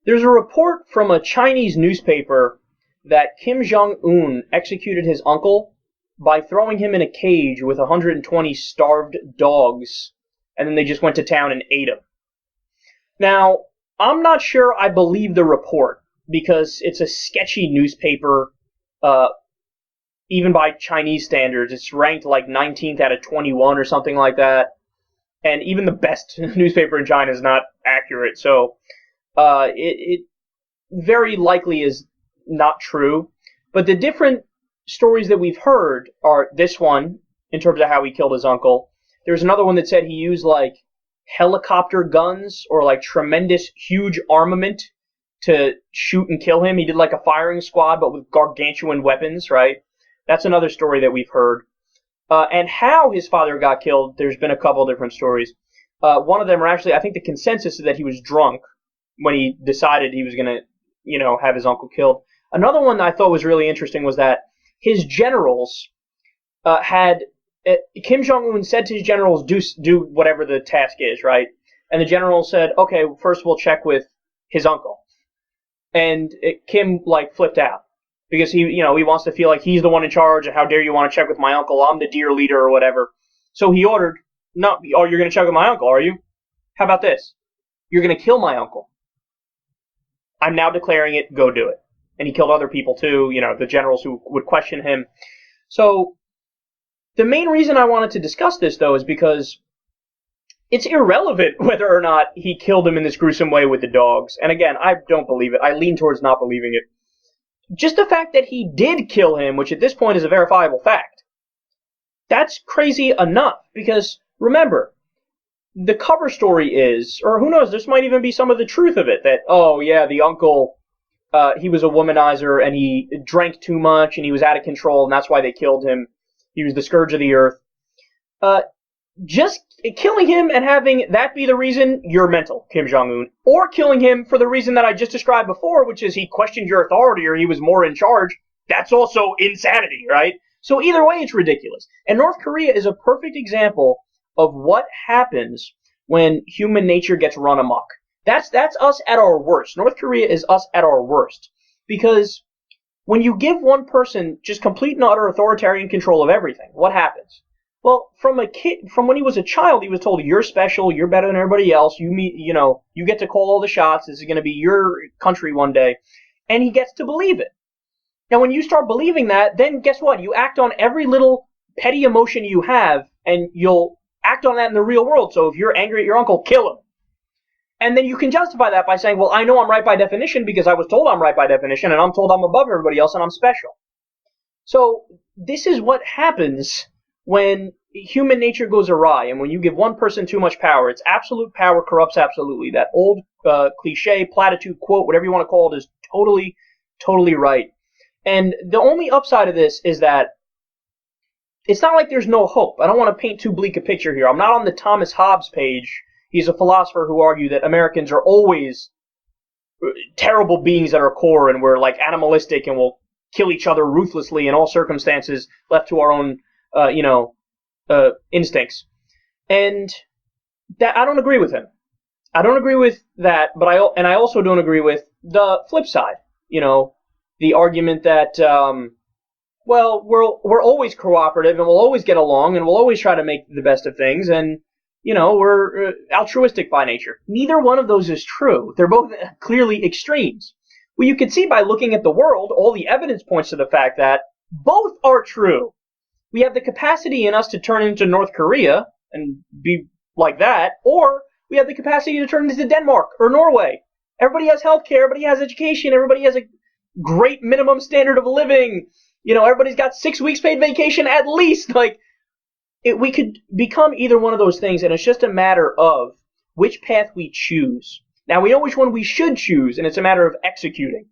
There's a report from a Chinese newspaper that Kim Jong-un executed his uncle by throwing him in a cage with 120 starved dogs, and then they just went to town and ate him. Now, I'm not sure I believe the report, because it's a sketchy newspaper, even by Chinese standards. It's ranked like 19th out of 21 or something like that, and even the best newspaper in China is not accurate, so it very likely is not true. But the different stories that we've heard are this one, in terms of how he killed his uncle. There's another one that said he used like helicopter guns or like tremendous huge armament to shoot and kill him. He did like a firing squad but with gargantuan weapons, right? That's another story that we've heard. And how his father got killed, there's been a couple different stories. One of them are actually, I think the consensus is that he was drunk when he decided he was going to, have his uncle killed. Another one I thought was really interesting was that his generals Kim Jong-un said to his generals, do whatever the task is, right? And the generals said, okay, first we'll check with his uncle. And Kim, flipped out. Because he wants to feel like he's the one in charge, and how dare you want to check with my uncle? I'm the dear leader or whatever. So he ordered, no, oh, you're going to check with my uncle, are you? How about this? You're going to kill my uncle. I'm now declaring it, go do it. And he killed other people too, the generals who would question him. So the main reason I wanted to discuss this, though, is because it's irrelevant whether or not he killed him in this gruesome way with the dogs. And again, I don't believe it. I lean towards not believing it. Just the fact that he did kill him, which at this point is a verifiable fact, that's crazy enough. Because, remember, the cover story is, or who knows, this might even be some of the truth of it, that, oh yeah, the uncle, he was a womanizer, and he drank too much, and he was out of control, and that's why they killed him. He was the scourge of the earth. Just killing him and having that be the reason, you're mental, Kim Jong-un. Or killing him for the reason that I just described before, which is he questioned your authority or he was more in charge. That's also insanity, right? So either way, it's ridiculous. And North Korea is a perfect example of what happens when human nature gets run amok. That's us at our worst. North Korea is us at our worst. Because when you give one person just complete and utter authoritarian control of everything, what happens? Well, from when he was a child, he was told, you're special, you're better than everybody else, you get to call all the shots, this is going to be your country one day. And he gets to believe it. Now, when you start believing that, then guess what? You act on every little petty emotion you have, and you'll act on that in the real world. So if you're angry at your uncle, kill him. And then you can justify that by saying, well, I know I'm right by definition because I was told I'm right by definition, and I'm told I'm above everybody else and I'm special. So this is what happens when human nature goes awry, and when you give one person too much power. It's absolute power corrupts absolutely. That old cliche, platitude, quote, whatever you want to call it, is totally, totally right. And the only upside of this is that it's not like there's no hope. I don't want to paint too bleak a picture here. I'm not on the Thomas Hobbes page. He's a philosopher who argued that Americans are always terrible beings at our core, and we're animalistic and will kill each other ruthlessly in all circumstances, left to our own instincts. And that I don't agree with him. I don't agree with that, but I also don't agree with the flip side. The argument that we're always cooperative and we'll always get along and we'll always try to make the best of things, and we're altruistic by nature. Neither one of those is true. They're both clearly extremes. Well, you can see by looking at the world, all the evidence points to the fact that both are true. We have the capacity in us to turn into North Korea and be like that, or we have the capacity to turn into Denmark or Norway. Everybody has healthcare, everybody has education, everybody has a great minimum standard of living. Everybody's got 6 weeks paid vacation at least. We could become either one of those things, and it's just a matter of which path we choose. Now, we know which one we should choose, and it's a matter of executing.